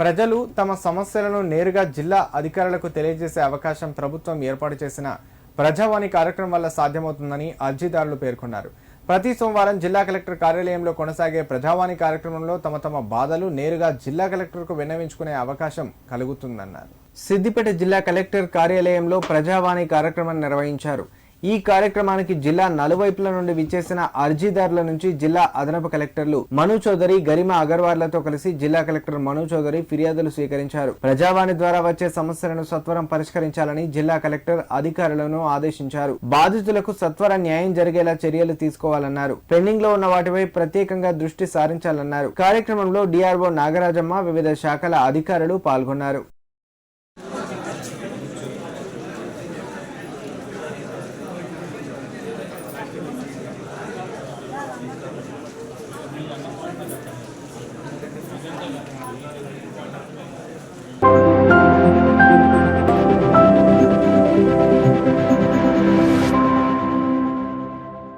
ప్రజలు తమ సమస్యలను నేరుగా జిల్లా అధికారులకు తెలియజేసే అవకాశం ప్రభుత్వం ఏర్పాటు చేసిన ప్రజావాణి కార్యక్రమం వల్ల సాధ్యమవుతుందని అర్జీదారులు పేర్కొన్నారు. ప్రతి సోమవారం జిల్లా కలెక్టర్ కార్యాలయంలో కొనసాగే ప్రజావాణి కార్యక్రమంలో తమ బాధలు నేరుగా జిల్లా కలెక్టర్కు విన్నవించుకునే అవకాశం కలుగుతుందన్నారు. సిద్దిపేట జిల్లా కలెక్టర్ కార్యాలయంలో ప్రజావాణి కార్యక్రమం నిర్వహించారు. ఈ కార్యక్రమానికి జిల్లా నలువైపుల నుండి విచ్చేసిన అర్జీదారుల నుంచి జిల్లా అదనపు కలెక్టర్లు మను చౌదరి, గరిమా అగర్వాల్లతో కలిసి జిల్లా కలెక్టర్ మను చౌదరి ఫిర్యాదులు స్వీకరించారు. ప్రజావాణి ద్వారా వచ్చే సమస్యలను సత్వరం పరిష్కరించాలని జిల్లా కలెక్టర్ అధికారులను ఆదేశించారు. బాధితులకు సత్వర న్యాయం జరిగేలా చర్యలు తీసుకోవాలన్నారు. పెండింగ్ లో ఉన్న వాటిపై ప్రత్యేకంగా దృష్టి సారించాలన్నారు. కార్యక్రమంలో డిఆర్ఓ నాగరాజమ్మ, వివిధ శాఖల అధికారులు పాల్గొన్నారు.